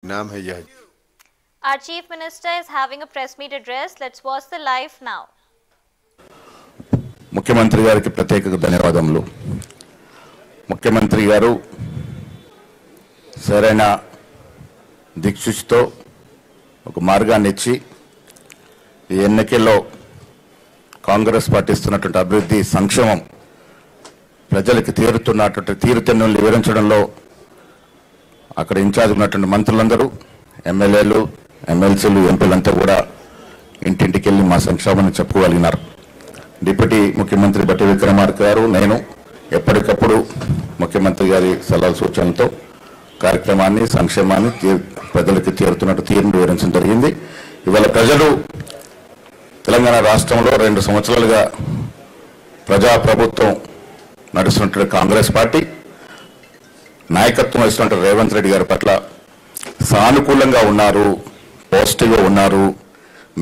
नाम है यह। Our Chief Minister is having a press meet address. Let's watch the live now. ముఖ్యమంత్రి గారికి ప్రత్యేక ధన్యవాదములు. ముఖ్యమంత్రి గారు సరైన దిక్సూచితో ఒక మార్గాన్ని ఇచ్చి ఈ ఎన్నికల్లో కాంగ్రెస్ పార్టీ ఇస్తున్నటువంటి అభివృద్ధి సంక్షేమం ప్రజలకు తీరుతున్నటువంటి తీరుతెన్నులను వివరించడంలో అక్కడ ఇన్ఛార్జ్ ఉన్నటువంటి మంత్రులందరూ ఎమ్మెల్యేలు ఎమ్మెల్సీలు ఎంపీలంతా కూడా ఇంటింటికి వెళ్ళి మా సంక్షేమాన్ని చెప్పుకోగలిగినారు. డిప్యూటీ ముఖ్యమంత్రి బట్టి విక్రమార్క గారు నేను ఎప్పటికప్పుడు ముఖ్యమంత్రి గారి సలహా సూచనలతో కార్యక్రమాన్ని సంక్షేమాన్ని ప్రజలకు తీరుతున్నట్టు తీరును వివరించడం జరిగింది. ఇవాళ ప్రజలు తెలంగాణ రాష్ట్రంలో 2 సంవత్సరాలుగా ప్రజాప్రభుత్వం నడుస్తున్నటువంటి కాంగ్రెస్ పార్టీ నాయకత్వం వహిస్తున్నటువంటి రేవంత్ రెడ్డి గారి పట్ల సానుకూలంగా ఉన్నారు, పాజిటివ్గా ఉన్నారు.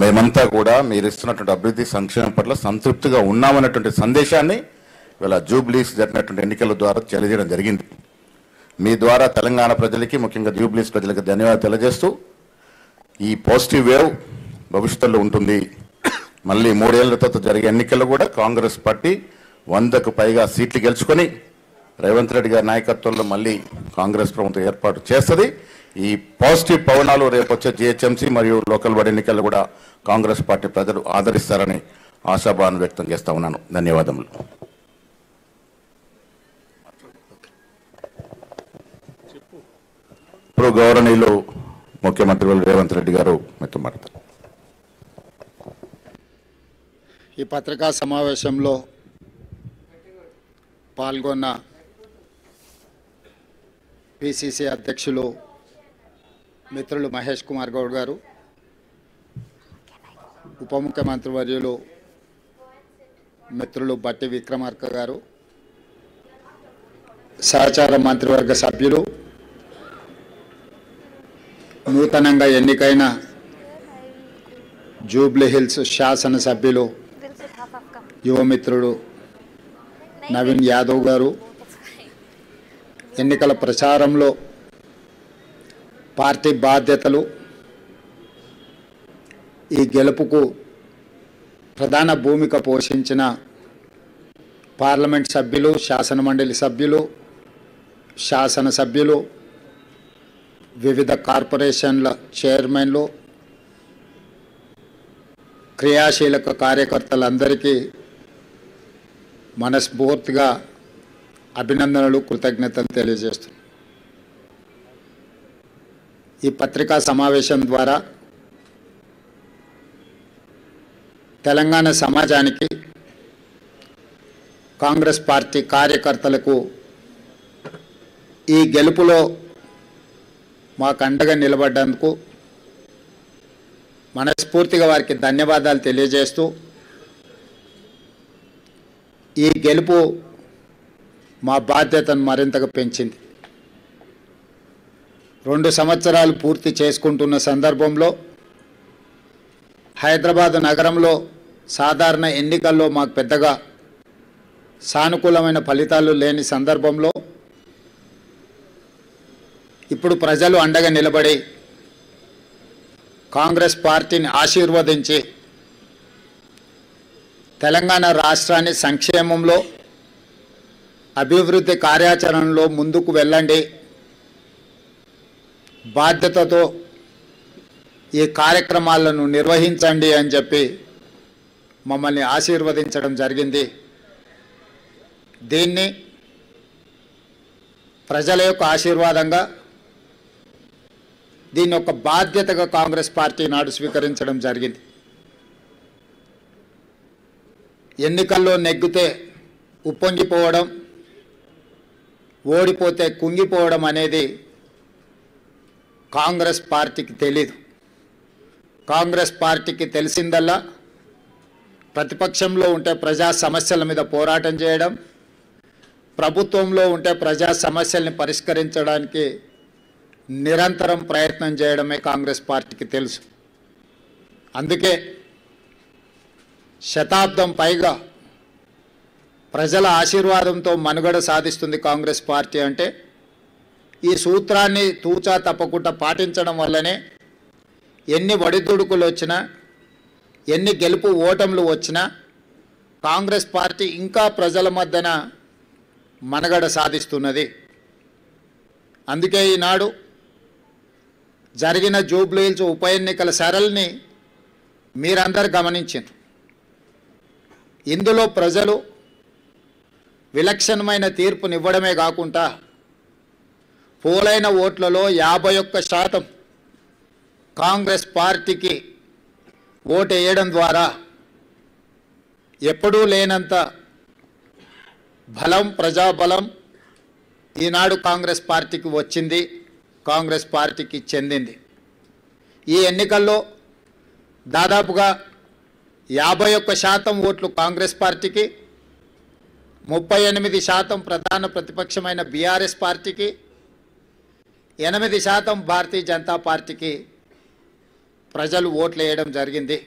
మేమంతా కూడా మీరు ఇస్తున్నటువంటి అభివృద్ధి సంక్షేమం పట్ల సంతృప్తిగా ఉన్నామన్నటువంటి సందేశాన్ని ఇవాళ జూబ్లీస్ జరిగినటువంటి ఎన్నికల ద్వారా తెలియజేయడం జరిగింది. మీ ద్వారా తెలంగాణ ప్రజలకి ముఖ్యంగా జూబ్లీస్ ప్రజలకు ధన్యవాదాలు తెలియజేస్తూ ఈ పాజిటివ్ వేవ్ భవిష్యత్తులో ఉంటుంది. మళ్ళీ 3 ఏళ్ల తర్వాత జరిగే ఎన్నికల్లో కూడా కాంగ్రెస్ పార్టీ 100కు పైగా సీట్లు గెలుచుకొని రేవంత్ రెడ్డి గారి నాయకత్వంలో మళ్ళీ కాంగ్రెస్ ప్రభుత్వం ఏర్పాటు చేస్తుంది. ఈ పాజిటివ్ పవనాలు రేపు వచ్చే జిహెచ్ఎంసీ మరియు లోకల్ బాడీ ఎన్నికల్లో కూడా కాంగ్రెస్ పార్టీ ప్రజలు ఆదరిస్తారని ఆశాభావం వ్యక్తం చేస్తా ఉన్నాను. ధన్యవాదములు. ఇప్పుడు గౌరవనీయులు ముఖ్యమంత్రి రేవంత్ రెడ్డి గారు మీతో మాట్లాడతారు. ఈ పత్రికా సమావేశంలో పాల్గొన్న పిసిసి అధ్యక్షులు మిత్రులు మహేష్ కుమార్ గౌడ్ గారు, ఉప ముఖ్యమంత్రి వర్యులు మిత్రులు బట్టి విక్రమార్క గారు, సహచార మంత్రివర్గ సభ్యులు, నూతనంగా ఎన్నికైన జూబ్లీ హిల్స్ శాసనసభ్యులు యువమిత్రుడు నవీన్ యాదవ్ గారు, ఎన్నికల ప్రచారంలో పార్టీ బాధ్యతలు, ఈ గెలుపుకు ప్రధాన భూమిక పోషించిన పార్లమెంట్ సభ్యులు, శాసనమండలి సభ్యులు, శాసనసభ్యులు, వివిధ కార్పొరేషన్ల చైర్మన్లు, క్రియాశీలక కార్యకర్తలందరికీ మనస్ఫూర్తిగా అభినందనలు, కృతజ్ఞతలు తెలియజేస్తున్నాను. ఈ పత్రికా సమావేశం ద్వారా తెలంగాణ సమాజానికి, కాంగ్రెస్ పార్టీ కార్యకర్తలకు ఈ గెలుపులో మాకు అండగా నిలబడ్డందుకు మనస్ఫూర్తిగా వారికి ధన్యవాదాలు తెలియజేస్తూ, ఈ గెలుపు మా బాధ్యతను మరింతగా పెంచింది. 2 సంవత్సరాలు పూర్తి చేసుకుంటున్న సందర్భంలో హైదరాబాద్ నగరంలో సాధారణ ఎన్నికల్లో మాకు పెద్దగా సానుకూలమైన ఫలితాలు లేని సందర్భంలో ఇప్పుడు ప్రజలు అండగా నిలబడి కాంగ్రెస్ పార్టీని ఆశీర్వదించి తెలంగాణ రాష్ట్రాన్ని సంక్షేమంలో, అభివృద్ధి కార్యాచరణలో ముందుకు వెళ్ళండి, బాధ్యతతో ఈ కార్యక్రమాలను నిర్వహించండి అని చెప్పి మమ్మల్ని ఆశీర్వదించడం జరిగింది. దీన్ని ప్రజల యొక్క ఆశీర్వాదంగా, దీన్ని ఒక బాధ్యతగా కాంగ్రెస్ పార్టీ నాడు స్వీకరించడం జరిగింది. ఎన్నికల్లో నెగ్గితే ఉప్పొంగిపోవడం, ఓడిపోతే కుంగిపోవడం అనేది కాంగ్రెస్ పార్టీకి తెలీదు. కాంగ్రెస్ పార్టీకి తెలిసిందల్లా ప్రతిపక్షంలో ఉంటే ప్రజా సమస్యల మీద పోరాటం చేయడం, ప్రభుత్వంలో ఉంటే ప్రజా సమస్యల్ని పరిష్కరించడానికి నిరంతరం ప్రయత్నం చేయడమే కాంగ్రెస్ పార్టీకి తెలుసు. అందుకే శతాబ్దం పైగా ప్రజల ఆశీర్వాదంతో మనుగడ సాధిస్తుంది కాంగ్రెస్ పార్టీ అంటే ఈ సూత్రాన్ని తూచా తప్పకుండా పాటించడం వల్లనే ఎన్ని ఒడిదుడుకులు వచ్చినా ఎన్ని గెలుపు ఓటములు వచ్చినా కాంగ్రెస్ పార్టీ ఇంకా ప్రజల మధ్యన మనుగడ సాధిస్తున్నది. అందుకే ఈనాడు జరిగిన జూబ్లీ హిల్స్ ఉప ఎన్నికల సరళిని మీరందరూ గమనించారు. ఇందులో ప్రజలు విలక్షణమైన తీర్పునివ్వడమే కాకుండా పోలైన ఓట్లలో 51% కాంగ్రెస్ పార్టీకి ఓటు వేయడం ద్వారా ఎప్పుడూ లేనంత బలం, ప్రజాబలం ఈనాడు కాంగ్రెస్ పార్టీకి వచ్చింది, కాంగ్రెస్ పార్టీకి చెందింది. ఈ ఎన్నికల్లో దాదాపుగా 51% ఓట్లు కాంగ్రెస్ పార్టీకి, 38% ప్రధాన ప్రతిపక్షమైన బీఆర్ఎస్ పార్టీకి, 8% భారతీయ జనతా పార్టీకి ప్రజలు ఓట్లు వేయడం జరిగింది.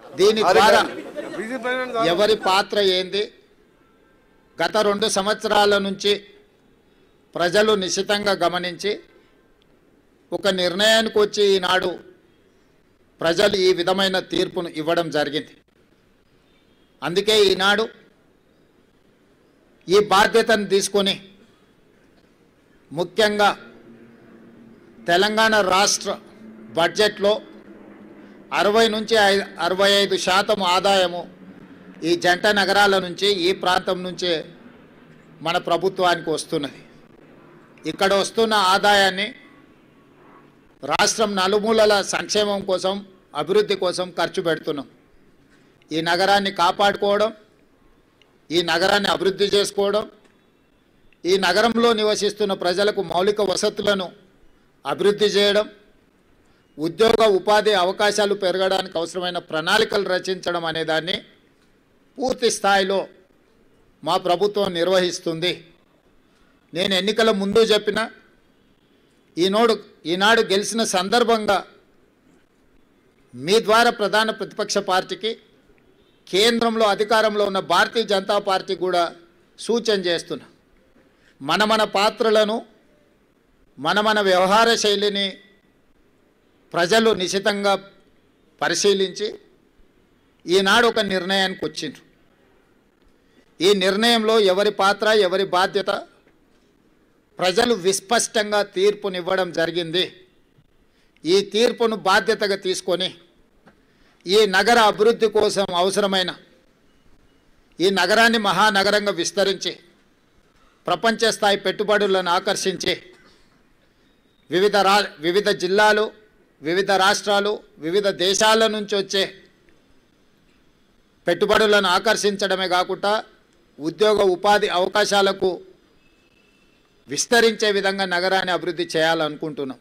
దీని ద్వారా ఎవరి పాత్ర ఏంది, గత 2 సంవత్సరాల నుంచి ప్రజలు నిశితంగా గమనించి ఒక నిర్ణయానికి వచ్చి ఈనాడు ప్రజలు ఈ విధమైన తీర్పును ఇవ్వడం జరిగింది. అందుకే ఈనాడు ఈ బాధ్యతను తీసుకొని ముఖ్యంగా తెలంగాణ రాష్ట్ర బడ్జెట్లో 60 నుంచి 65% ఆదాయము ఈ జంట నగరాల నుంచి, ఈ ప్రాంతం నుంచే మన ప్రభుత్వానికి వస్తున్నది. ఇక్కడ వస్తున్న ఆదాయాన్ని రాష్ట్రం నలుమూలల సంక్షేమం కోసం, అభివృద్ధి కోసం ఖర్చు పెడుతున్నాం. ఈ నగరాన్ని కాపాడుకోవడం, ఈ నగరాన్ని అభివృద్ధి చేసుకోవడం, ఈ నగరంలో నివసిస్తున్న ప్రజలకు మౌలిక వసతులను అభివృద్ధి చేయడం, ఉద్యోగ ఉపాధి అవకాశాలు పెరగడానికి అవసరమైన ప్రణాళికలు రచించడం అనే దాన్ని పూర్తి స్థాయిలో మా ప్రభుత్వం నిర్వహిస్తుంది. నేను ఎన్నికల ముందు చెప్పిన ఈనాడు గెలిచిన సందర్భంగా మీ ద్వారా ప్రధాన ప్రతిపక్ష పార్టీకి, కేంద్రంలో అధికారంలో ఉన్న భారతీయ జనతా పార్టీ కూడా సూచన చేస్తున్నా. మన పాత్రలను, మన వ్యవహార శైలిని ప్రజలు నిశితంగా పరిశీలించి ఈనాడు ఒక నిర్ణయానికి వచ్చిండ్రు. ఈ నిర్ణయంలో ఎవరి పాత్ర, ఎవరి బాధ్యత ప్రజలు విస్పష్టంగా తీర్పునివ్వడం జరిగింది. ఈ తీర్పును బాధ్యతగా తీసుకొని ఈ నగర అభివృద్ధి కోసం అవసరమైన, ఈ నగరాన్ని మహానగరంగా విస్తరించి ప్రపంచ స్థాయి పెట్టుబడులను ఆకర్షించి వివిధ జిల్లాలు, వివిధ రాష్ట్రాలు, వివిధ దేశాల నుంచి వచ్చే పెట్టుబడులను ఆకర్షించడమే కాకుండా ఉద్యోగ ఉపాధి అవకాశాలకు విస్తరించే విధంగా నగరాన్ని అభివృద్ధి చేయాలనుకుంటున్నాం.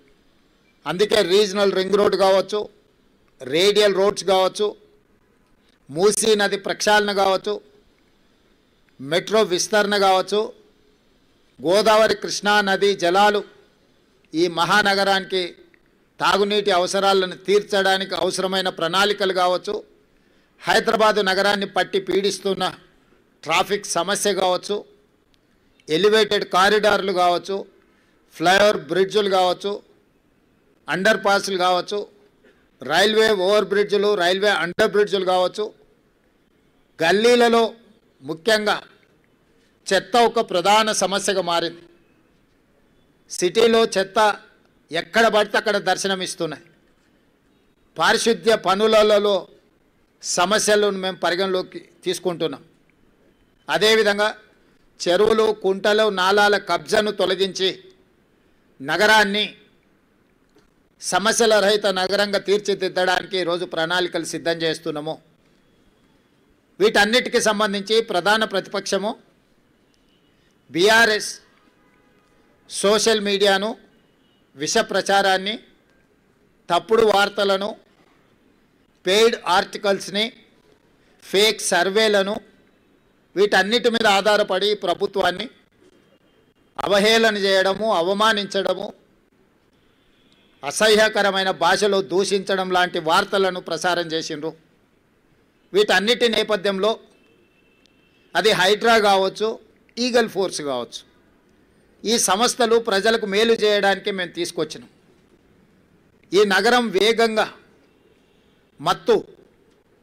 అందుకే రీజనల్ రింగ్ రోడ్ కావచ్చు, రేడియల్ రోడ్స్ కావచ్చు, మూసీ నది ప్రక్షాళన కావచ్చు, మెట్రో విస్తరణ కావచ్చు, గోదావరి కృష్ణా నది జలాలు ఈ మహానగరానికి తాగునీటి అవసరాలను తీర్చడానికి అవసరమైన ప్రణాళికలు కావచ్చు, హైదరాబాదు నగరాన్ని పట్టి పీడిస్తున్న ట్రాఫిక్ సమస్య కావచ్చు, ఎలివేటెడ్ కారిడార్లు కావచ్చు, ఫ్లైఓవర్ బ్రిడ్జులు కావచ్చు, అండర్ పాస్లు కావచ్చు, రైల్వే ఓవర్ బ్రిడ్జులు, రైల్వే అండర్ బ్రిడ్జులు కావచ్చు. గల్లీలలో ముఖ్యంగా చెత్త ఒక ప్రధాన సమస్యగా మారింది. సిటీలో చెత్త ఎక్కడ పడితే అక్కడ దర్శనమిస్తున్నాయి. పారిశుద్ధ్య పనులలో సమస్యలను మేము పరిగణలోకి తీసుకుంటున్నాం. అదేవిధంగా చెరువులు, కుంటలు, నాలాల కబ్జాను తొలగించి నగరాన్ని సమస్యల రహిత నగరంగా తీర్చిదిద్దడానికి ఈరోజు ప్రణాళికలు సిద్ధం చేస్తున్నాము. వీటన్నిటికీ సంబంధించి ప్రధాన ప్రతిపక్షము బీఆర్ఎస్ సోషల్ మీడియాను, విష ప్రచారాన్ని, తప్పుడు వార్తలను, పెయిడ్ ఆర్టికల్స్ని, ఫేక్ సర్వేలను, వీటన్నిటి మీద ఆధారపడి ప్రభుత్వాన్ని అవహేళన చేయడము, అవమానించడము, అసహ్యకరమైన భాషలో దూషించడం లాంటి వార్తలను ప్రసారం చేసిండ్రు. వీటన్నిటి నేపథ్యంలో అది హైడ్రా కావచ్చు, ఈగల్ ఫోర్స్ కావచ్చు, ఈ సంస్థలు ప్రజలకు మేలు చేయడానికి మేము తీసుకొచ్చినాం. ఈ నగరం వేగంగా మత్తు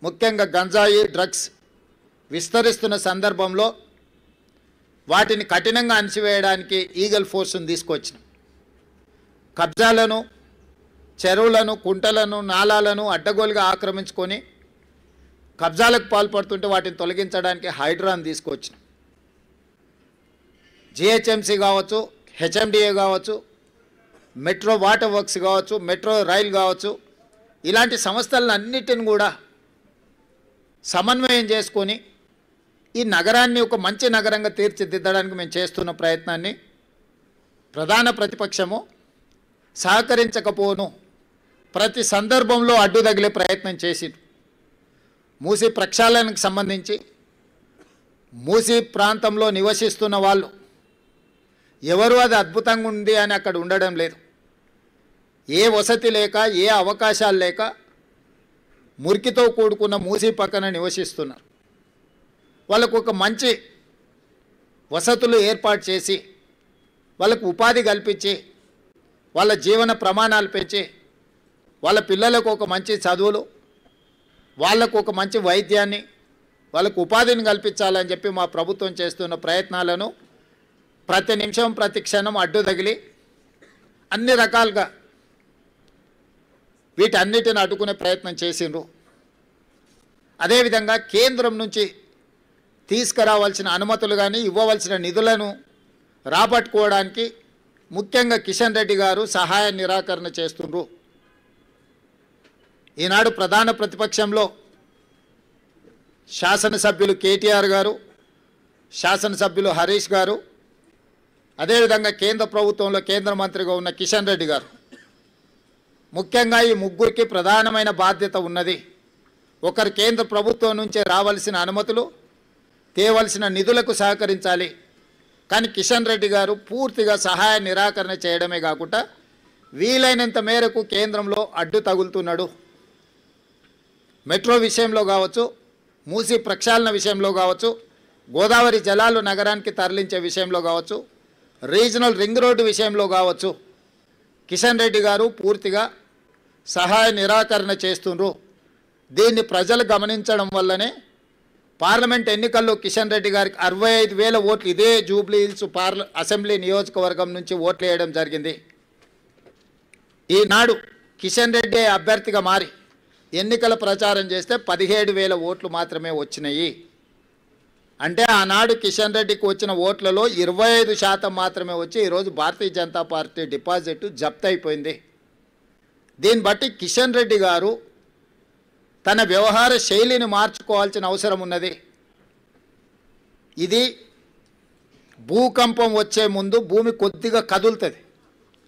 ముఖ్యంగా గంజాయి డ్రగ్స్ విస్తరిస్తున్న సందర్భంలో వాటిని కఠినంగా అణిచివేయడానికి ఈగల్ ఫోర్స్ను తీసుకొచ్చినాం. కబ్జాలను, చెరువులను, కుంటలను, నాలాలను అడ్డగోలుగా ఆక్రమించుకొని కబ్జాలకు పాల్పడుతుంటే వాటిని తొలగించడానికి హైడ్రాను తీసుకొచ్చినాం. జిహెచ్ఎంసీ కావచ్చు, హెచ్ఎండిఏ కావచ్చు, మెట్రో వాటర్ వర్క్స్ కావచ్చు, మెట్రో రైల్ కావచ్చు, ఇలాంటి సంస్థలన్నిటిని కూడా సమన్వయం చేసుకొని ఈ నగరాన్ని ఒక మంచి నగరంగా తీర్చిదిద్దడానికి మేము చేస్తున్న ప్రయత్నాన్ని ప్రధాన ప్రతిపక్షము సహకరించకపోను ప్రతి సందర్భంలో అడ్డు తగిలే ప్రయత్నం చేసింది. మూసీ ప్రక్షాళనకు సంబంధించి మూసీ ప్రాంతంలో నివసిస్తున్న వాళ్ళు ఎవరు అది అద్భుతంగా ఉంది అని అక్కడ ఉండడం లేదు. ఏ వసతి లేక, ఏ అవకాశాలు లేక మురికితో కూడుకున్న మూసీ పక్కన నివసిస్తున్నారు. వాళ్ళకు ఒక మంచి వసతులు ఏర్పాటు చేసి వాళ్ళకు ఉపాధి కల్పించి వాళ్ళ జీవన ప్రమాణాలు పెంచి వాళ్ళ పిల్లలకు ఒక మంచి చదువులు, వాళ్ళకు ఒక మంచి వైద్యాన్ని, వాళ్ళకు ఉపాధిని కల్పించాలని చెప్పి మా ప్రభుత్వం చేస్తున్న ప్రయత్నాలను ప్రతి నిమిషం ప్రతి క్షణం అడ్డు తగిలి అన్ని రకాలుగా వీటన్నిటిని అడ్డుకునే ప్రయత్నం చేసిండ్రు. అదేవిధంగా కేంద్రం నుంచి తీసుకురావాల్సిన అనుమతులు కానీ ఇవ్వవలసిన నిధులను రాబట్టుకోవడానికి ముఖ్యంగా కిషన్ రెడ్డి గారు సహాయ నిరాకరణ చేస్తుండ్రు. ఈనాడు ప్రధాన ప్రతిపక్షంలో శాసనసభ్యులు కేటీఆర్ గారు, శాసనసభ్యులు హరీష్ గారు, అదేవిధంగా కేంద్ర ప్రభుత్వంలో కేంద్ర మంత్రిగా ఉన్న కిషన్ రెడ్డి గారు, ముఖ్యంగా ఈ ముగ్గురికి ప్రధానమైన బాధ్యత ఉన్నది. ఒకరు కేంద్ర ప్రభుత్వం నుంచి రావాల్సిన అనుమతులు, తేవలసిన నిధులకు సహకరించాలి. కానీ కిషన్ రెడ్డి గారు పూర్తిగా సహాయ నిరాకరణ చేయడమే కాకుండా వీలైనంత మేరకు కేంద్రంలో అడ్డు తగులుతున్నాడు. మెట్రో విషయంలో కావచ్చు, మూసీ ప్రక్షాళన విషయంలో కావచ్చు, గోదావరి జలాలు నగరానికి తరలించే విషయంలో కావచ్చు, రీజనల్ రింగ్ రోడ్డు విషయంలో కావచ్చు, కిషన్ రెడ్డి గారు పూర్తిగా సహాయ నిరాకరణ చేస్తుండ్రు. దీన్ని ప్రజలు గమనించడం వల్లనే పార్లమెంట్ ఎన్నికల్లో కిషన్ రెడ్డి గారికి 65,000 ఓట్లు ఇదే జూబ్లీ హిల్స్ అసెంబ్లీ నియోజకవర్గం నుంచి ఓట్లు వేయడం జరిగింది. ఈనాడు కిషన్ రెడ్డి అభ్యర్థిగా మారి ఎన్నికల ప్రచారం చేస్తే 17,000 ఓట్లు మాత్రమే వచ్చినాయి. అంటే ఆనాడు కిషన్ రెడ్డికి వచ్చిన ఓట్లలో 25% మాత్రమే వచ్చి ఈరోజు భారతీయ జనతా పార్టీ డిపాజిట్ జప్తు అయిపోయింది. దీన్ని బట్టి కిషన్ రెడ్డి గారు తన వ్యవహార శైలిని మార్చుకోవాల్సిన అవసరం ఉన్నది. ఇది భూకంపం వచ్చే ముందు భూమి కొద్దిగా కదులుతుంది,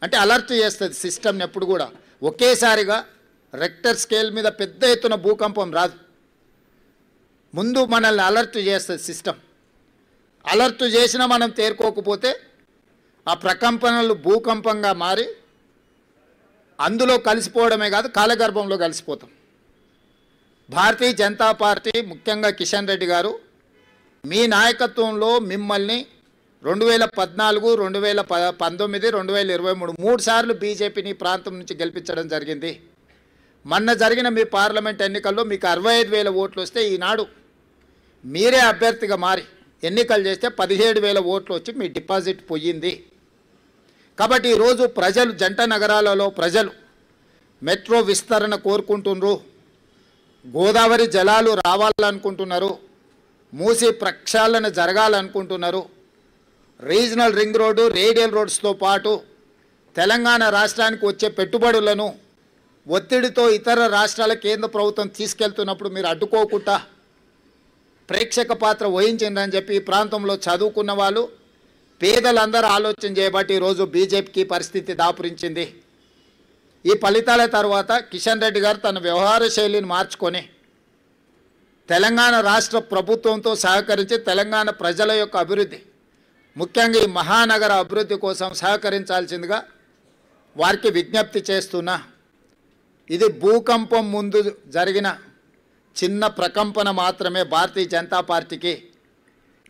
అంటే అలర్ట్ చేస్తుంది సిస్టమ్ని. ఎప్పుడు కూడా ఒకేసారిగా రెక్టర్ స్కేల్ మీద పెద్ద ఎత్తున భూకంపం రాదు, ముందు మనల్ని అలర్ట్ చేస్తుంది సిస్టమ్. అలర్ట్ చేసినా మనం తేరుకోకపోతే ఆ ప్రకంపనలు భూకంపంగా మారి అందులో కలిసిపోవడమే కాదు కాలగర్భంలో కలిసిపోతాం. భారతీయ జనతా పార్టీ ముఖ్యంగా కిషన్ రెడ్డి గారు మీ నాయకత్వంలో మిమ్మల్ని 2014, 2019, 2023 3 సార్లు బీజేపీని ప్రాంతం నుంచి గెలిపించడం జరిగింది. మొన్న జరిగిన మీ పార్లమెంట్ ఎన్నికల్లో మీకు 65,000 ఓట్లు వస్తే ఈనాడు మీరే అభ్యర్థిగా మారి ఎన్నికలు చేస్తే 17,000 ఓట్లు వచ్చి మీ డిపాజిట్ పోయింది. కాబట్టి ఈరోజు ప్రజలు, జంట నగరాలలో ప్రజలు మెట్రో విస్తరణ కోరుకుంటున్నారు, గోదావరి జలాలు రావాలనుకుంటున్నారు, మూసీ ప్రక్షాళన జరగాలనుకుంటున్నారు, రీజనల్ రింగ్ రోడ్డు, రేడియల్ రోడ్స్తో పాటు తెలంగాణ రాష్ట్రానికి వచ్చే పెట్టుబడులను ఒత్తిడితో ఇతర రాష్ట్రాల కేంద్ర ప్రభుత్వం తీసుకెళ్తున్నప్పుడు మీరు అడ్డుకోకుండా ప్రేక్షక పాత్ర వహించిందని చెప్పి ఈ ప్రాంతంలో చదువుకున్న వాళ్ళు, పేదలందరూ ఆలోచన చేయబట్టి ఈరోజు బీజేపీకి పరిస్థితి దాపురించింది. ఈ ఫలితాల తర్వాత కిషన్ రెడ్డి గారు తన వ్యవహార శైలిని మార్చుకొని తెలంగాణ రాష్ట్ర ప్రభుత్వంతో సహకరించి తెలంగాణ ప్రజల యొక్క అభివృద్ధి, ముఖ్యంగా ఈ మహానగర అభివృద్ధి కోసం సహకరించాల్సిందిగా వారికి విజ్ఞప్తి చేస్తున్నా. ఇది భూకంపం ముందు జరిగిన చిన్న ప్రకంపన మాత్రమే భారతీయ జనతా పార్టీకి.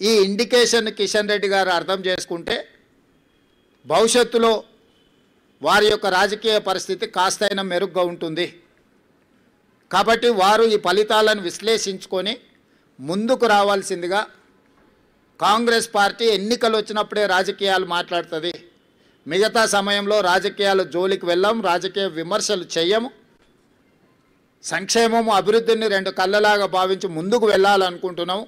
ఈ ఇండికేషన్ కిషన్ రెడ్డి గారు అర్థం చేసుకుంటే భవిష్యత్తులో వారి యొక్క రాజకీయ పరిస్థితి కాస్తైనా మెరుగ్గా ఉంటుంది. కాబట్టి వారు ఈ ఫలితాలను విశ్లేషించుకొని ముందుకు రావాల్సిందిగా, కాంగ్రెస్ పార్టీ ఎన్నికలు వచ్చినప్పుడే రాజకీయాలు మాట్లాడుతుంది, మిగతా సమయంలో రాజకీయాల జోలికి వెళ్ళాం, రాజకీయ విమర్శలు చేయము, సంక్షేమము అభివృద్ధిని రెండు కళ్ళలాగా భావించి ముందుకు వెళ్ళాలనుకుంటున్నాం.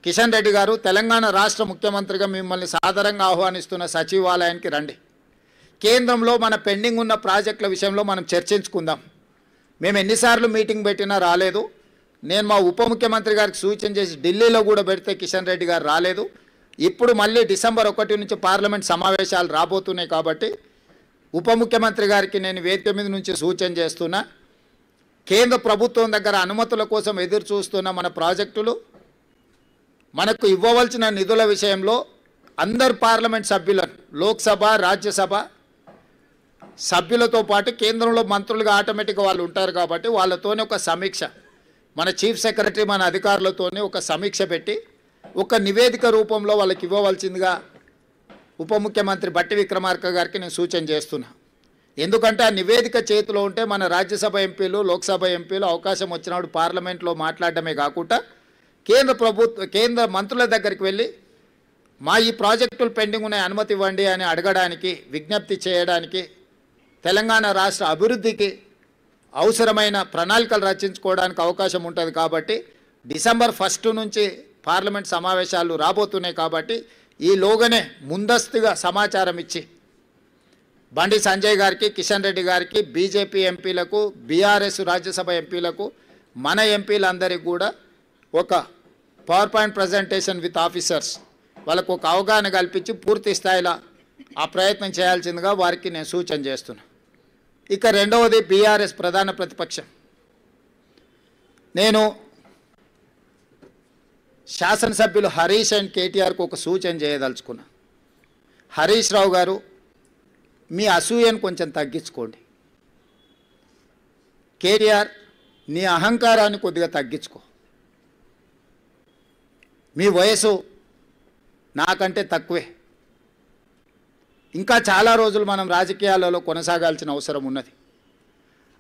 కిషన్ రెడ్డి గారు, తెలంగాణ రాష్ట్ర ముఖ్యమంత్రిగా మిమ్మల్ని సాదరంగా ఆహ్వానిస్తున్న సచివాలయానికి రండి. కేంద్రంలో మన పెండింగ్ ఉన్న ప్రాజెక్టుల విషయంలో మనం చర్చించుకుందాం. మేము ఎన్నిసార్లు మీటింగ్ పెట్టినా రాలేదు. నేను మా ఉప ముఖ్యమంత్రి గారికి సూచన చేసి ఢిల్లీలో కూడా పెడితే కిషన్ రెడ్డి గారు రాలేదు. ఇప్పుడు మళ్ళీ డిసెంబర్ 1 నుంచి పార్లమెంట్ సమావేశాలు రాబోతున్నాయి కాబట్టి ఉప ముఖ్యమంత్రి గారికి నేను వేదిక మీద నుంచి సూచన చేస్తున్నా, కేంద్ర ప్రభుత్వం దగ్గర అనుమతుల కోసం ఎదురు చూస్తున్న మన ప్రాజెక్టులు, మనకు ఇవ్వవలసిన నిధుల విషయంలో అందరు పార్లమెంట్ సభ్యులను, లోక్సభ రాజ్యసభ సభ్యులతో పాటు కేంద్రంలో మంత్రులుగా ఆటోమేటిక్గా వాళ్ళు ఉంటారు కాబట్టి వాళ్ళతోనే ఒక సమీక్ష, మన చీఫ్ సెక్రటరీ మన అధికారులతోనే ఒక సమీక్ష పెట్టి ఒక నివేదిక రూపంలో వాళ్ళకి ఇవ్వవలసిందిగా ఉప ముఖ్యమంత్రి బట్టి విక్రమార్క గారికి నేను సూచన చేస్తున్నా. ఎందుకంటే ఆ నివేదిక చేతిలో ఉంటే మన రాజ్యసభ ఎంపీలు, లోక్సభ ఎంపీలు అవకాశం వచ్చినప్పుడు పార్లమెంట్లో మాట్లాడడమే కాకుండా కేంద్ర మంత్రుల దగ్గరికి వెళ్ళి మా ఈ ప్రాజెక్టులు పెండింగ్ ఉన్నాయి, అనుమతి ఇవ్వండి అని అడగడానికి, విజ్ఞప్తి చేయడానికి, తెలంగాణ రాష్ట్ర అభివృద్ధికి అవసరమైన ప్రణాళికలు రచించుకోవడానికి అవకాశం ఉంటుంది. కాబట్టి డిసెంబర్ 1 నుంచి పార్లమెంట్ సమావేశాలు రాబోతున్నాయి కాబట్టి ఈలోగానే ముందస్తుగా సమాచారం ఇచ్చి బండి సంజయ్ గారికి, కిషన్ రెడ్డి గారికి, బీజేపీ ఎంపీలకు, బీఆర్ఎస్ రాజ్యసభ ఎంపీలకు, మన ఎంపీలందరికీ కూడా ఒక power point presentation with officers వాళ్ళకు ఒక అవగాహన కల్పించి పూర్తి స్థాయిలో ఆ ప్రయత్నం చేయాల్సిందిగా వారికి నేను సూచన చేస్తున్నా. ఇక రెండవది బీఆర్ఎస్ ప్రధాన ప్రతిపక్షం. నేను శాసనసభ్యులు హరీష్ అండ్ కేటీఆర్కు ఒక సూచన చేయదలుచుకున్నా. హరీష్ రావు గారు, మీ అసూయను కొంచెం తగ్గించుకోండి. కేటీఆర్, నీ అహంకారాన్ని కొద్దిగా తగ్గించుకో. మీ వయసు నాకంటే తక్కువే. ఇంకా చాలా రోజులు మనం రాజకీయాలలో కొనసాగాల్సిన అవసరం ఉన్నది.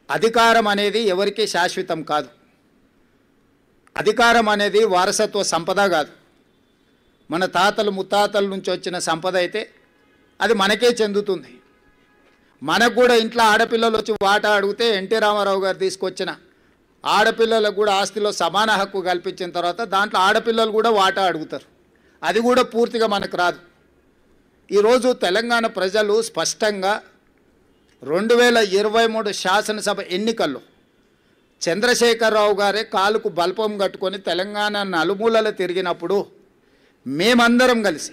అధికారం అనేది ఎవరికీ శాశ్వతం కాదు. అధికారం అనేది వారసత్వ సంపద కాదు. మన తాతలు ముత్తాతల నుంచి వచ్చిన సంపద అయితే అది మనకే చెందుతుంది. మనకు కూడా ఇంట్లో ఆడపిల్లలు వచ్చి వాటా అడిగితే ఎన్టీ రామారావు గారు తీసుకొచ్చిన ఆడపిల్లలకు కూడా ఆస్తిలో సమాన హక్కు కల్పించిన తర్వాత దాంట్లో ఆడపిల్లలు కూడా వాటా అడుగుతారు. అది కూడా పూర్తిగా మనకు రాదు. ఈరోజు తెలంగాణ ప్రజలు స్పష్టంగా 2023 శాసనసభ ఎన్నికల్లో చంద్రశేఖరరావు గారే కాలుకు బల్పం కట్టుకొని తెలంగాణ నలుమూలలు తిరిగినప్పుడు మేమందరం కలిసి,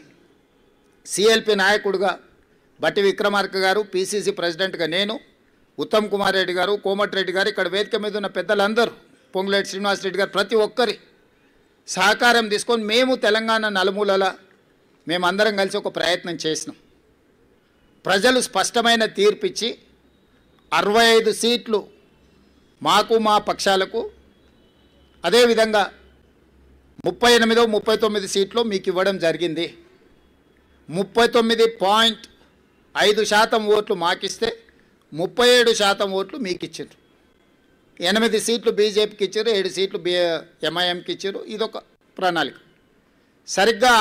సిఎల్పి నాయకుడిగా బట్టి విక్రమార్క గారు, పిసిసి ప్రెసిడెంట్గా నేను, ఉత్తమ్ కుమార్ రెడ్డి గారు, కోమటిరెడ్డి గారు, ఇక్కడ వేదిక మీద ఉన్న పెద్దలందరూ, పొంగులేటి శ్రీనివాసరెడ్డి గారు, ప్రతి ఒక్కరి సహకారం తీసుకొని మేము తెలంగాణ నలుమూలల మేమందరం కలిసి ఒక ప్రయత్నం చేసినాం. ప్రజలు స్పష్టమైన తీర్పిచ్చి 65 సీట్లు మాకు, మా పక్షాలకు, అదేవిధంగా 39 సీట్లు మీకు ఇవ్వడం జరిగింది. 39.5% ఓట్లు మాకిస్తే 37% ఓట్లు మీకు ఇచ్చారు. 8 సీట్లు బీజేపీకి ఇచ్చారు, 7 సీట్లు ఎంఐఎంకి ఇచ్చారు. ఇదొక ప్రణాళిక. సరిగ్గా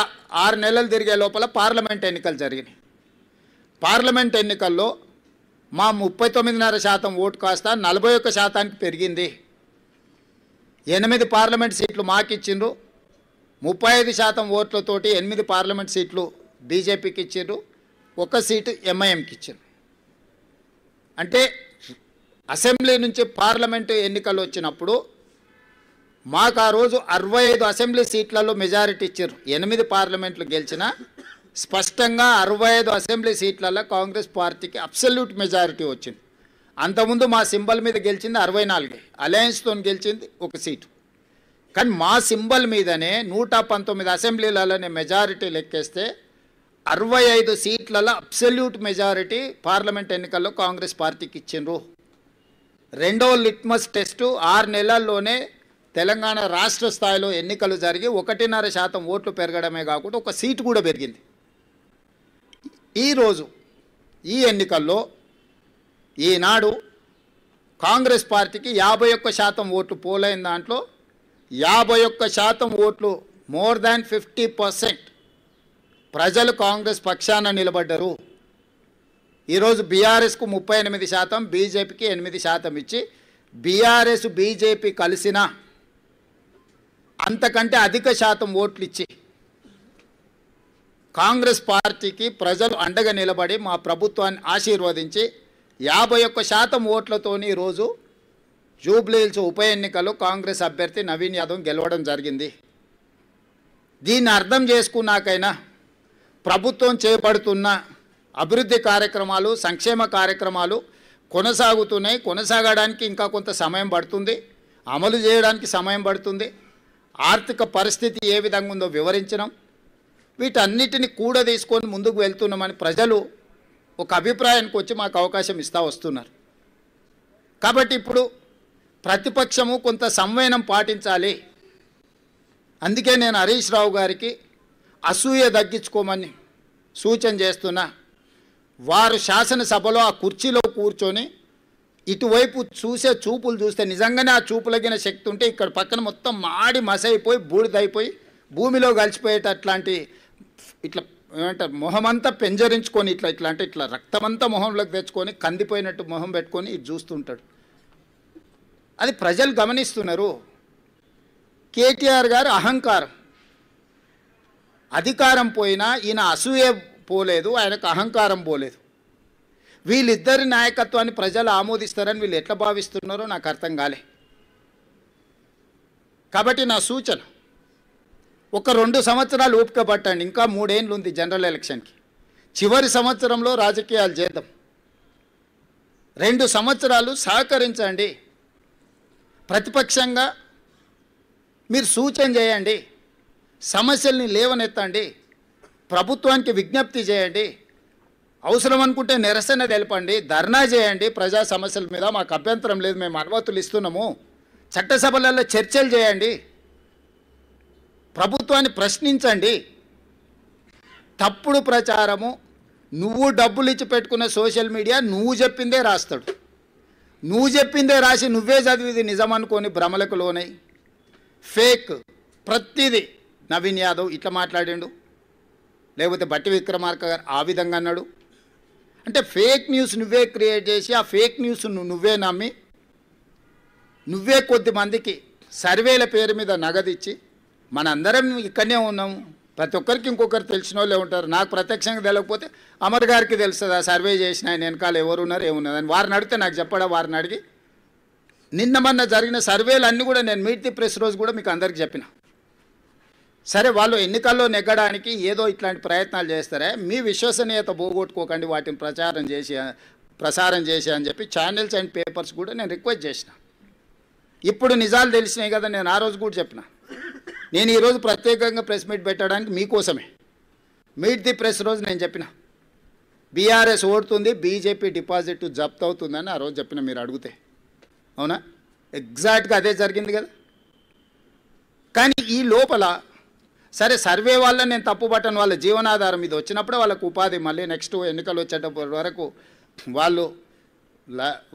6 నెలలు తిరిగే లోపల పార్లమెంట్ ఎన్నికలు జరిగినాయి. పార్లమెంట్ ఎన్నికల్లో మా 39.5% ఓటు కాస్త 41%కి పెరిగింది. 8 పార్లమెంట్ సీట్లు మాకు ఇచ్చిండ్రు. 35% ఓట్లతోటి 8 పార్లమెంట్ సీట్లు బీజేపీకి ఇచ్చిండ్రు, 1 సీటు ఎంఐఎంకి ఇచ్చిండ్రు. అంటే అసెంబ్లీ నుంచి పార్లమెంటు ఎన్నికలు వచ్చినప్పుడు మాకు ఆ రోజు 65 అసెంబ్లీ సీట్లలో మెజారిటీ ఇచ్చారు. 8 పార్లమెంట్లు గెలిచిన స్పష్టంగా 65 అసెంబ్లీ సీట్లలో కాంగ్రెస్ పార్టీకి అబ్సల్యూట్ మెజారిటీ వచ్చింది. అంతకుముందు మా సింబల్ మీద గెలిచింది 64, అలయన్స్తో గెలిచింది 1 సీటు. కానీ మా సింబల్ మీదనే 119 అసెంబ్లీలలోనే మెజారిటీ లెక్కేస్తే 65 సీట్లలో అబ్సల్యూట్ మెజారిటీ పార్లమెంట్ ఎన్నికల్లో కాంగ్రెస్ పార్టీకి ఇచ్చిండ్రు. రెండో లిట్మస్ టెస్టు 6 నెలల్లోనే తెలంగాణ రాష్ట్ర స్థాయిలో ఎన్నికలు జరిగి 1.5% ఓట్లు పెరగడమే కాకుండా 1 సీటు కూడా పెరిగింది. ఈరోజు ఈ ఎన్నికల్లో ఈనాడు కాంగ్రెస్ పార్టీకి 51% ఓట్లు పోలైన దాంట్లో 51% ఓట్లు మోర్ దాన్ 50% ప్రజలు కాంగ్రెస్ పక్షాన నిలబడ్డారు. ఈరోజు బీఆర్ఎస్కు 38%, బీజేపీకి 8% ఇచ్చి బీఆర్ఎస్ బీజేపీ కలిసిన అంతకంటే అధిక శాతం ఓట్లు ఇచ్చి కాంగ్రెస్ పార్టీకి ప్రజలు అండగా నిలబడి మా ప్రభుత్వాన్ని ఆశీర్వదించి 51% ఓట్లతోని ఈరోజు జూబ్లీహిల్స్ ఉప ఎన్నికల్లో కాంగ్రెస్ అభ్యర్థి నవీన్ యాదవ్ గెలవడం జరిగింది. దీన్ని అర్థం చేసుకున్నాకైనా ప్రభుత్వం చేపడుతున్న అభివృద్ధి కార్యక్రమాలు, సంక్షేమ కార్యక్రమాలు కొనసాగుతున్నాయి. కొనసాగడానికి ఇంకా కొంత సమయం పడుతుంది, అమలు చేయడానికి సమయం పడుతుంది. ఆర్థిక పరిస్థితి ఏ విధంగా ఉందో వివరించడం, వీటన్నిటిని కూడా తీసుకొని ముందుకు వెళ్తున్నామని ప్రజలు ఒక అభిప్రాయానికి వచ్చి మాకు అవకాశం ఇస్తూ వస్తున్నారు. కాబట్టి ఇప్పుడు ప్రతిపక్షము కొంత సంవయనం పాటించాలి. అందుకే నేను హరీష్ రావు గారికి అసూయ తగ్గించుకోమని సూచన చేస్తున్నా. వారు శాసనసభలో ఆ కుర్చీలో కూర్చొని ఇటువైపు చూసే చూపులు చూస్తే నిజంగానే ఆ చూపులగిన శక్తి ఉంటే ఇక్కడ పక్కన మొత్తం మాడి మసైపోయి బూడిదైపోయి భూమిలో కలిసిపోయేటట్లాంటి ఇట్లా ఏమంటారు మొహమంతా పెంజరించుకొని ఇట్లా రక్తమంతా మొహంలోకి తెచ్చుకొని కందిపోయినట్టు మొహం పెట్టుకొని ఇది చూస్తుంటాడు. అది ప్రజలు గమనిస్తున్నారు. కేటీఆర్ గారు అహంకారం, అధికారం పోయినా ఈయన అసూయ పోలేదు, ఆయనకు అహంకారం పోలేదు. వీళ్ళిద్దరి నాయకత్వాన్ని ప్రజలు ఆమోదిస్తారని వీళ్ళు ఎట్లా భావిస్తున్నారో నాకు అర్థం కాలే. కాబట్టి నా సూచన, ఒక 2 సంవత్సరాలు ఓపిక పట్టండి. ఇంకా 3 ఏళ్ళు ఉంది జనరల్ ఎలక్షన్కి. చివరి సంవత్సరంలో రాజకీయాలు చేద్దాం. 2 సంవత్సరాలు సహకరించండి. ప్రతిపక్షంగా మీరు సూచన చేయండి, సమస్యల్ని లేవనెత్తండి, ప్రభుత్వానికి విజ్ఞప్తి చేయండి, అవసరం అనుకుంటే నిరసన తెలపండి, ధర్నా చేయండి. ప్రజా సమస్యల మీద మాకు అభ్యంతరం లేదు, మేము అనుమతులు ఇస్తున్నాము. చట్టసభలలో చర్చలు చేయండి, ప్రభుత్వాన్ని ప్రశ్నించండి. తప్పుడు ప్రచారము, నువ్వు డబ్బులు ఇచ్చి పెట్టుకున్న సోషల్ మీడియా నువ్వు చెప్పిందే రాస్తాడు. నువ్వు చెప్పిందే రాసి నువ్వే చదివిది నిజం అనుకొని భ్రమలకు లోనై ఫేక్ ప్రతిదీ నవీన్ యాదవ్ ఇట్లా మాట్లాడిండు, లేకపోతే బట్టి విక్రమార్క గారు ఆ విధంగా అన్నాడు. అంటే ఫేక్ న్యూస్ నువ్వే క్రియేట్ చేసి ఆ ఫేక్ న్యూస్ నువ్వే నమ్మి నువ్వే కొద్ది మందికి సర్వేల పేరు మీద నగదిచ్చి మనందరం ఇక్కడనే ఉన్నాము, ప్రతి ఒక్కరికి ఇంకొకరు తెలిసిన వాళ్ళే ఉంటారు. నాకు ప్రత్యక్షంగా తెలియకపోతే అమర్ గారికి తెలుస్తుంది ఆ సర్వే చేసిన ఆయన వెనకాల ఎవరు ఉన్నారు ఏమున్నది అని. వారిని అడిగితే నాకు చెప్పడా, వారిని అడిగి నిన్న మొన్న జరిగిన సర్వేలు అన్నీ కూడా నేను మీట్ ది ప్రెస్ రోజు కూడా మీకు అందరికీ చెప్పిన. సరే, వాళ్ళు ఎన్నికల్లో నెగ్గడానికి ఏదో ఇట్లాంటి ప్రయత్నాలు చేస్తారే, మీ విశ్వసనీయత పోగొట్టుకోకండి, వాటిని ప్రసారం చేసి అని చెప్పి ఛానల్స్ అండ్ పేపర్స్ కూడా నేను రిక్వెస్ట్ చేసిన. ఇప్పుడు నిజాలు తెలిసినాయి కదా, నేను ఆ రోజు కూడా చెప్పిన. నేను ఈరోజు ప్రత్యేకంగా ప్రెస్ మీట్ పెట్టడానికి మీకోసమే మీట్ ది ప్రెస్ రోజు నేను చెప్పిన బీఆర్ఎస్ ఓడుతుంది, బీజేపీ డిపాజిట్ జప్తు అవుతుందని ఆ రోజు చెప్పిన. మీరు అడిగితే అవునా, ఎగ్జాక్ట్గా అదే జరిగింది కదా. కానీ ఈ లోపల సరే సర్వే వల్ల నేను తప్పుపట్టను, వాళ్ళ జీవనాధారం ఇది వచ్చినప్పుడే వాళ్ళకు ఉపాధి, మళ్ళీ నెక్స్ట్ ఎన్నికలు వచ్చేటప్పటి వరకు వాళ్ళు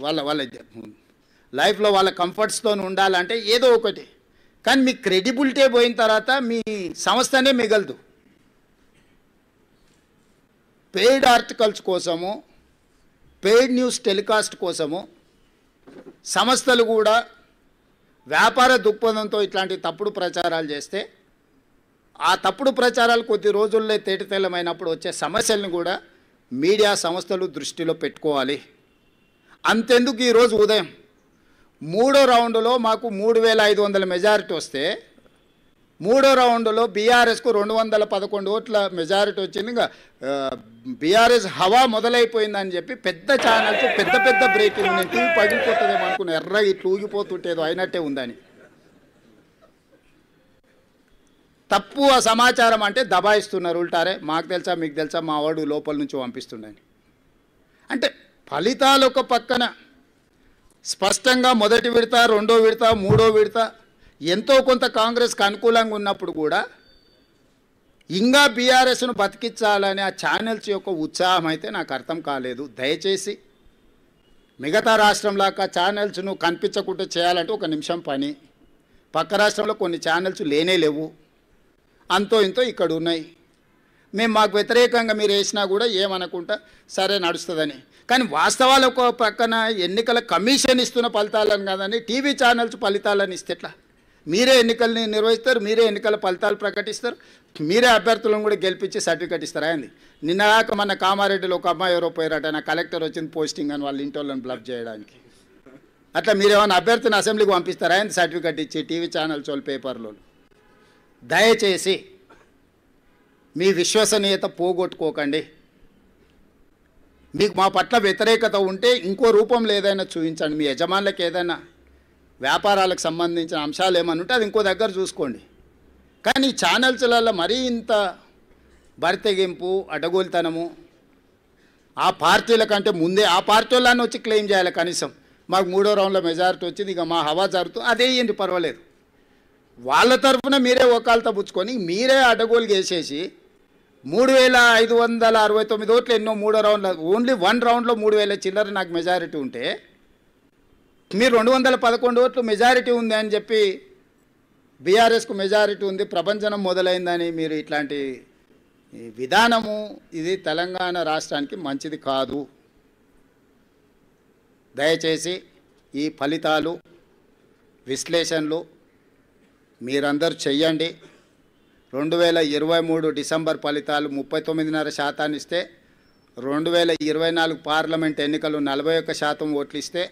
వాళ్ళ లైఫ్లో వాళ్ళ కంఫర్ట్స్తో ఉండాలంటే ఏదో ఒకటి. కానీ మీ క్రెడిబిలిటీ పోయిన తర్వాత మీ సంస్థనే మిగలదు. పెయిడ్ ఆర్టికల్స్ కోసము, పెయిడ్ న్యూస్ టెలికాస్ట్ కోసము సంస్థలు కూడా వ్యాపార దృక్పథంతో ఇట్లాంటి తప్పుడు ప్రచారాలు చేస్తే ఆ తప్పుడు ప్రచారాలు కొద్ది రోజుల్లో తేటతెల్లమైనప్పుడు వచ్చే సమస్యలను కూడా మీడియా సంస్థలు దృష్టిలో పెట్టుకోవాలి. అంతెందుకు ఈరోజు ఉదయం 3వ రౌండ్లో మాకు 3500 మెజారిటీ వస్తే 3వ రౌండ్లో బీఆర్ఎస్కు 211 ఓట్ల మెజారిటీ వచ్చింది. ఇంకా బీఆర్ఎస్ హవా మొదలైపోయిందని చెప్పి పెద్ద ఛానల్స్ పెద్ద బ్రేకింగ్, నేను టీవీ పగిలిపోతుందేమో అనుకున్నా, ఎర్ర ఇట్లా ఊగిపోతుంటేదో అయినట్టే ఉందని. తప్పు ఆ సమాచారం అంటే దబాయిస్తున్నారు ఉల్టారే, మాకు తెలుసా మీకు తెలుసా, మా వాడు లోపల నుంచి పంపిస్తుండని. అంటే ఫలితాలు ఒక పక్కన స్పష్టంగా మొదటి విడత, 2వ విడత, 3వ విడత ఎంతో కొంత కాంగ్రెస్కి అనుకూలంగా ఉన్నప్పుడు కూడా ఇంకా బీఆర్ఎస్ను బతికించాలని ఆ ఛానల్స్ యొక్క ఉత్సాహం అయితే నాకు అర్థం కాలేదు. దయచేసి మిగతా రాష్ట్రంలాగా ఛానల్స్ను కనిపించకుండా చేయాలంటే ఒక నిమిషం పని. పక్క రాష్ట్రంలో కొన్ని ఛానల్స్ లేనే లేవు, అంతో ఇంతో ఇక్కడ ఉన్నాయి. మేము మాకు వ్యతిరేకంగా మీరు వేసినా కూడా ఏమనుకుంటా సరే నడుస్తుందని. కానీ వాస్తవాలు ఒక పక్కన ఎన్నికల కమిషన్ ఇస్తున్న ఫలితాలను కాదని టీవీ ఛానల్స్ ఫలితాలను ఇస్తే ఎట్లా? మీరే ఎన్నికల్ని నిర్వహిస్తారు, మీరే ఎన్నికల ఫలితాలు ప్రకటిస్తారు, మీరే అభ్యర్థులను కూడా గెలిపించి సర్టిఫికేట్ ఇస్తారా అండి? నిన్నగాక మన కామారెడ్డిలో ఒక అమ్మాయి ఎవరో పోయారట, నా కలెక్టర్ వచ్చింది పోస్టింగ్ అని వాళ్ళ ఇంటి వాళ్ళని బ్లఫ్ చేయడానికి. అట్లా మీరేమైనా అభ్యర్థిని అసెంబ్లీకి పంపిస్తారా అండి సర్టిఫికేట్ ఇచ్చి టీవీ ఛానల్స్ వాళ్ళు పేపర్లో? దయచేసి మీ విశ్వసనీయత పోగొట్టుకోకండి. మీకు మా పట్ల వ్యతిరేకత ఉంటే ఇంకో రూపంలో ఏదైనా చూపించండి. మీ యజమానులకు ఏదైనా వ్యాపారాలకు సంబంధించిన అంశాలు ఏమన్నా ఉంటే అది ఇంకో దగ్గర చూసుకోండి. కానీ ఈ ఛానల్స్లలో మరీ ఇంత బరితెగింపు, అడ్డగోలుతనము, ఆ పార్టీల కంటే ముందే ఆ పార్టీ వాళ్ళని వచ్చి క్లెయిమ్ చేయాలి. కనీసం మాకు 3వ రౌండ్లో మెజారిటీ వచ్చింది, ఇక మా హవా జరుగుతుంది, అదే ఏంటి పర్వాలేదు. వాళ్ళ తరఫున మీరే ఒకాలతో పుచ్చుకొని మీరే అడ్డగోలు చేసేసి 3569 ఓట్లు ఎన్నో 3వ రౌండ్లో, ఓన్లీ 1 రౌండ్లో 3000 చిల్లర నాకు మెజారిటీ ఉంటే మీరు 211 ఓట్లు మెజారిటీ ఉంది అని చెప్పి బీఆర్ఎస్కు మెజారిటీ ఉంది, ప్రభంజనం మొదలైందని మీరు ఇట్లాంటి విధానము ఇది తెలంగాణ రాష్ట్రానికి మంచిది కాదు. దయచేసి ఈ ఫలితాలు విశ్లేషణలు మీరందరూ చెయ్యండి. 2023 డిసెంబర్ ఫలితాలు 39.5% ఇస్తే 2024 పార్లమెంట్ ఎన్నికలు 41% ఓట్లు ఇస్తే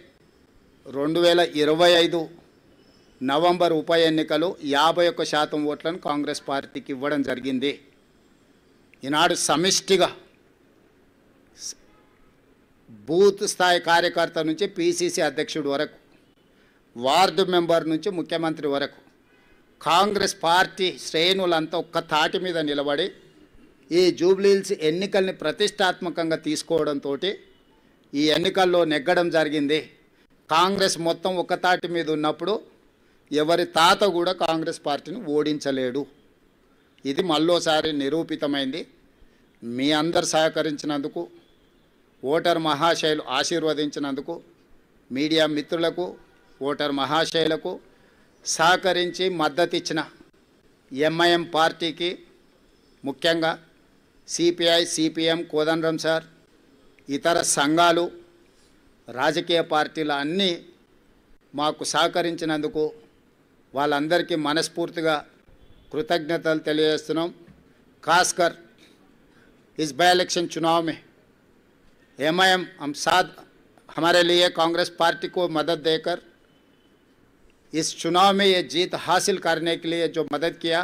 2025 నవంబర్ ఉప ఎన్నికలు 51% ఓట్లను కాంగ్రెస్ పార్టీకి ఇవ్వడం జరిగింది. ఈనాడు సమిష్టిగా బూత్ స్థాయి కార్యకర్త నుంచి పీసీసీ అధ్యక్షుడు వరకు, వార్డు మెంబర్ నుంచి ముఖ్యమంత్రి వరకు కాంగ్రెస్ పార్టీ శ్రేణులంతా ఒక్క తాటి మీద నిలబడి ఈ జూబ్లీహిల్స్ ఎన్నికల్ని ప్రతిష్టాత్మకంగా తీసుకోవడంతో ఈ ఎన్నికల్లో నెగ్గడం జరిగింది. కాంగ్రెస్ మొత్తం ఒక్క తాటి మీద ఉన్నప్పుడు ఎవరి తాత కూడా కాంగ్రెస్ పార్టీని ఓడించలేడు. ఇది మళ్ళోసారి నిరూపితమైంది. మీ అందరు సహకరించినందుకు, ఓటర్ మహాశయులు ఆశీర్వదించినందుకు, మీడియా మిత్రులకు, ఓటర్ మహాశయులకు సహకరించి మద్దతు ఇచ్చిన ఎంఐఎం పార్టీకి, ముఖ్యంగా సిపిఐ, సిపిఎం, కోదండరాం సార్, ఇతర సంఘాలు, రాజకీయ పార్టీలు అన్నీ మాకు సహకరించినందుకు వాళ్ళందరికీ మనస్ఫూర్తిగా कृतज्ञतలు తెలియజేస్తున్నాం. खासकर इस बाई इलेक्शन चुनाव में एमआईएम हम साथ हमारे लिए कांग्रेस पार्टी को मदद देकर इस चुनाव में ये जीत हासिल करने के लिए जो मदद किया,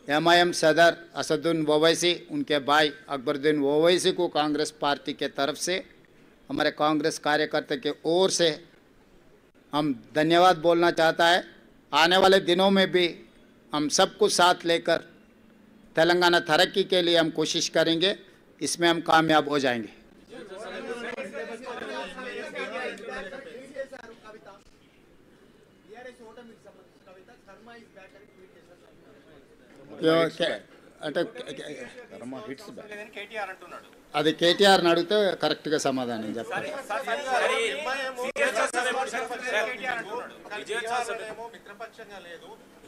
एमआईएम सदर असदुद्दीन ओवैसी, उनके भाई अकबरुद्दीन ओवैसी को कांग्रेस पार्टी के तरफ से, हमारे कांग्रेस कार्यकर्ता के ओर से हम धन्यवाद बोलना चाहता है. आने वाले दिनों में भी हम सबको साथ लेकर तेलंगाना तरक्की के लिए हम कोशिश करेंगे, इसमें हम कामयाब हो जाएंगे. అది కేటీఆర్ అడిగితే కరెక్ట్గా సమాధానం చెప్పాలి.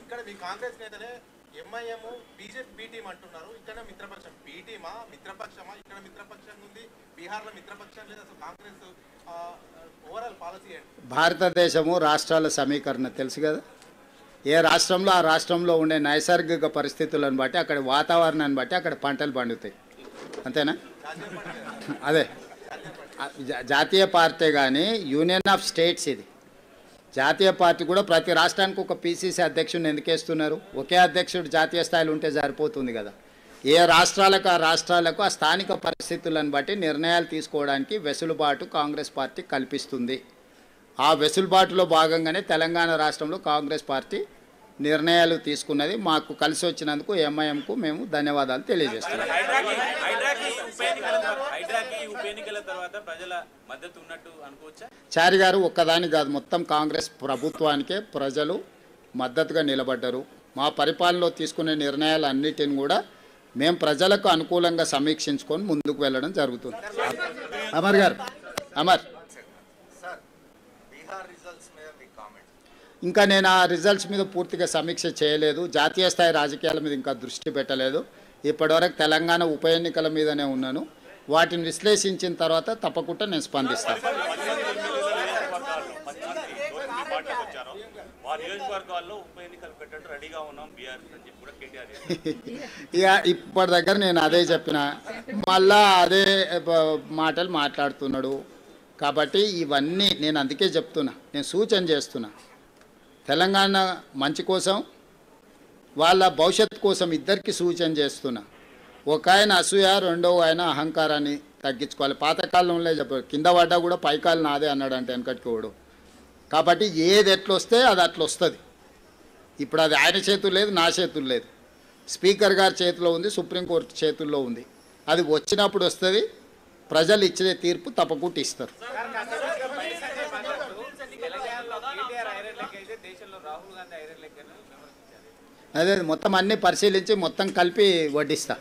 ఇక్కడ మీ కాంగ్రెస్ నేతలే ఎంఐఎం బీజేపీ బి టీం అంటున్నారు. ఇక్కడ మిత్రపక్షం బి టీమా, మిత్రపక్షమా? ఇక్కడ మిత్రపక్షం ఉంది, బీహార్లో మిత్రపక్షం లేదు. అసలు కాంగ్రెస్ ఓవరాల్ పాలసీ ఏంటి? భారతదేశము రాష్ట్రాల సమీకరణ తెలుసు కదా. ఏ రాష్ట్రంలో ఆ రాష్ట్రంలో ఉండే నైసర్గిక పరిస్థితులను బట్టి, అక్కడ వాతావరణాన్ని బట్టి అక్కడ పంటలు పండుతాయి, అంతేనా? అదే జాతీయ పార్టీ కానీ యూనియన్ ఆఫ్ స్టేట్స్ ఇది. జాతీయ పార్టీ కూడా ప్రతి రాష్ట్రానికి ఒక పీసీసీ అధ్యక్షుడిని ఎందుకు వేస్తున్నారు? ఒకే అధ్యక్షుడు జాతీయ స్థాయిలో ఉంటే సరిపోతుంది కదా. ఏ రాష్ట్రాలకు ఆ రాష్ట్రాలకు ఆ స్థానిక పరిస్థితులను బట్టి నిర్ణయాలు తీసుకోవడానికి వెసులుబాటు కాంగ్రెస్ పార్టీ కల్పిస్తుంది. ఆ వెసులుబాటులో భాగంగానే తెలంగాణ రాష్ట్రంలో కాంగ్రెస్ పార్టీ నిర్ణయాలు తీసుకున్నది. మాకు కలిసి వచ్చినందుకు ఎంఐఎంకు మేము ధన్యవాదాలు తెలియజేస్తున్నాం. చారి గారు ఒక్కదాని కాదు, మొత్తం కాంగ్రెస్ ప్రభుత్వానికే ప్రజలు మద్దతుగా నిలబడ్డారు. మా పరిపాలనలో తీసుకునే నిర్ణయాలన్నిటిని కూడా మేము ప్రజలకు అనుకూలంగా సమీక్షించుకొని ముందుకు వెళ్ళడం జరుగుతుంది. అమర్ గారు, అమర్, ఇంకా నేను ఆ రిజల్ట్స్ మీద పూర్తిగా సమీక్ష చేయలేదు. జాతీయ స్థాయి రాజకీయాల మీద ఇంకా దృష్టి పెట్టలేదు. ఇప్పటివరకు తెలంగాణ ఉప ఎన్నికల మీదనే ఉన్నాను. వాటిని విశ్లేషించిన తర్వాత తప్పకుండా నేను స్పందిస్తాను. ఇక ఇప్పటి దగ్గర నేను అదే చెప్పిన, మళ్ళా అదే మాటలు మాట్లాడుతున్నాడు. కాబట్టి ఇవన్నీ నేను అందుకే చెప్తున్నా, నేను సూచన చేస్తున్నా. తెలంగాణ మంచి కోసం, వాళ్ళ భవిష్యత్తు కోసం ఇద్దరికి సూచన చేస్తున్నా. ఒక ఆయన అసూయ, రెండవ ఆయన అహంకారాన్ని తగ్గించుకోవాలి. పాతకాలంలో చెప్పారు, కింద పడ్డా కూడా పైకాలు నాదే అన్నాడు అంటే వెనకటికి వాడు. కాబట్టి ఏది ఎట్లా వస్తే అది అట్లా వస్తుంది. ఇప్పుడు అది ఆయన చేతులు లేదు, నా చేతులు లేదు, స్పీకర్ గారి చేతిలో ఉంది, సుప్రీంకోర్టు చేతుల్లో ఉంది. అది వచ్చినప్పుడు వస్తుంది. ప్రజలు ఇచ్చే తీర్పు తప్పకుండా ఇస్తారు. అదే మొత్తం అన్నీ పరిశీలించి మొత్తం కలిపి వడ్డిస్తా.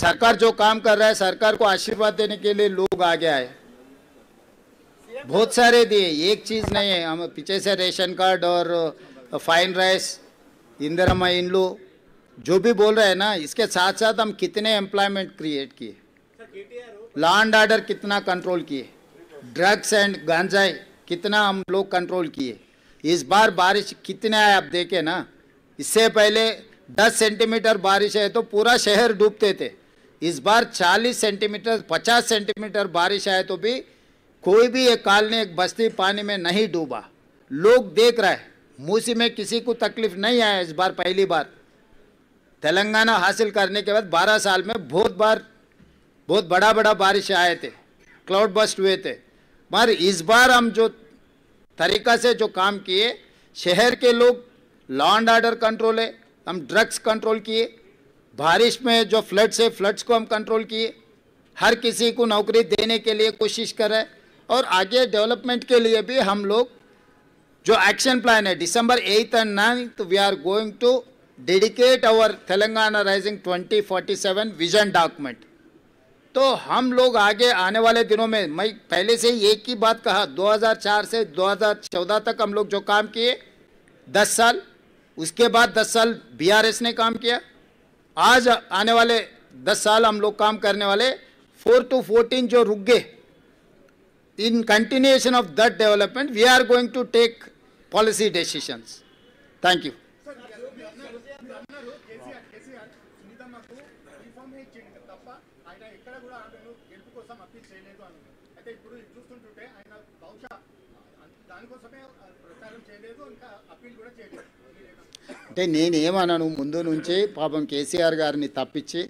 सरकार जो काम कर रहा है, सरकार को आशीर्वाद देने के लिए लोग आगे आए, बहुत सारे दिए, एक चीज नहीं है. हम पीछे से रेशन कार्ड और फाइन राइस, इंदिरा इंड्लू जो भी बोल रहे हैं ना, इसके साथ साथ हम कितने एम्प्लॉयमेंट क्रिएट किए, लॉ एंड ऑर्डर कितना कंट्रोल किए, ड्रग्स एंड गांजाई कितना हम लोग कंट्रोल किए. इस बार बारिश कितने आए आप देखे ना. इससे पहले 10 सेंटीमीटर बारिश है तो पूरा शहर डूबते थे. इस बार 40 सेंटीमीटर 50 सेंटीमीटर बारिश आए तो भी कोई भी एक कॉलोनी, एक बस्ती पानी में नहीं डूबा. लोग देख रहे हैं, मूसी में किसी को तकलीफ नहीं आया. इस बार पहली बार तेलंगाना हासिल करने के बाद 12 साल में बहुत बड़ा बारिश आए थे, क्लाउड बस्ट हुए थे. मगर इस बार हम जो तरीका से जो काम किए, शहर के लोग लॉ एंड ऑर्डर कंट्रोल है, हम ड्रग्स कंट्रोल किए, बारिश में जो फ्लड्स है फ्लड्स को हम कंट्रोल किए, हर किसी को नौकरी देने के लिए कोशिश कर रहे हैं. और आगे डेवलपमेंट के लिए भी हम लोग जो एक्शन प्लान है, December 8th and 9th we are going to dedicate our Telangana rising 2047 vision document. तो हम लोग आगे आने वाले दिनों में, मैं पहले से एक ही बात कहा, 2004 से 2014 तक हम लोग जो काम किए 10 साल, उसके बाद 10 साल BRS ने काम किया. आज आने वाले 10 साल हम लोग काम करने वाले. 4 to 14 जो रुक गए, in continuation of that development we are going to take policy decisions. Thank you. అంటే నేనేమన్నాను, ముందు నుంచి పాపం కేసీఆర్ గారిని తప్పించి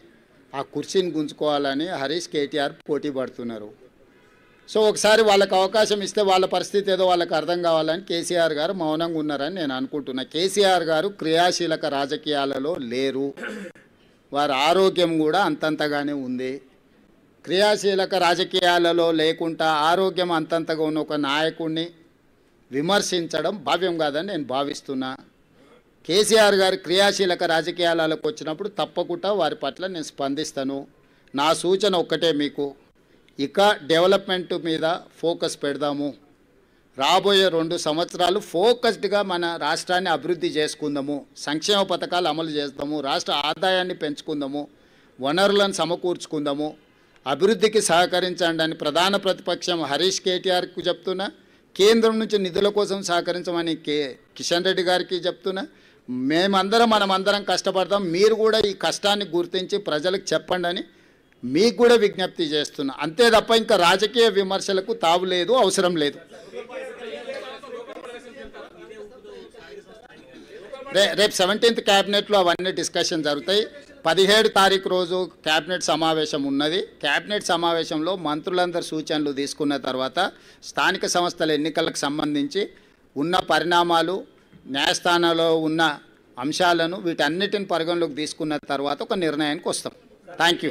ఆ కుర్చీని గుంజుకోవాలని హరీష్ కేటీఆర్ పోటీ పడుతున్నారు. సో ఒకసారి వాళ్ళకి అవకాశం ఇస్తే వాళ్ళ పరిస్థితి ఏదో వాళ్ళకి అర్థం కావాలని కేసీఆర్ గారు మౌనంగా ఉన్నారని నేను అనుకుంటున్నా. కేసీఆర్ గారు క్రియాశీలక రాజకీయాలలో లేరు, వారి ఆరోగ్యం కూడా అంతంతగానే ఉంది. క్రియాశీలక రాజకీయాలలో లేకుండా ఆరోగ్యం అంతంతగా ఉన్న ఒక నాయకుడిని విమర్శించడం భావ్యం కాదని నేను భావిస్తున్నా. కేసీఆర్ గారు క్రియాశీలక రాజకీయాలకు వచ్చినప్పుడు తప్పకుండా వారి పట్ల నేను స్పందిస్తాను. నా సూచన ఒక్కటే మీకు, ఇక డెవలప్మెంట్ మీద ఫోకస్ పెడదాము. రాబోయే 2 సంవత్సరాలు ఫోకస్డ్గా మన రాష్ట్రాన్ని అభివృద్ధి చేసుకుందాము, సంక్షేమ పథకాలు అమలు చేస్తాము, రాష్ట్ర ఆదాయాన్ని పెంచుకుందాము, వనరులను సమకూర్చుకుందాము, అభివృద్ధికి సహకరించండి అని ప్రధాన ప్రతిపక్షం హరీష్ కేటీఆర్కి చెప్తున్నా. కేంద్రం నుంచి నిధుల కోసం సహకరించమని కిషన్ రెడ్డి గారికి చెప్తున్నా. మనమందరం కష్టపడతాం, మీరు కూడా ఈ కష్టాన్ని గుర్తించి ప్రజలకు చెప్పండి అని మీకు కూడా విజ్ఞప్తి చేస్తున్నా. అంతే తప్ప ఇంకా రాజకీయ విమర్శలకు తావు లేదు, అవసరం లేదు. రేపు 17th క్యాబినెట్లో అవన్నీ డిస్కషన్ జరుగుతాయి. 17 తారీఖు రోజు క్యాబినెట్ సమావేశం ఉన్నది. క్యాబినెట్ సమావేశంలో మంత్రులందరూ సూచనలు తీసుకున్న తర్వాత స్థానిక సంస్థల ఎన్నికలకు సంబంధించి ఉన్న పరిణామాలు, న్యాయస్థానంలో ఉన్న అంశాలను వీటన్నిటిని పరిగణలోకి తీసుకున్న తర్వాత ఒక నిర్ణయానికి వస్తాం. Thank you.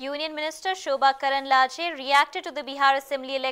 Union Minister Shobha Karandlaje reacted to the Bihar Assembly election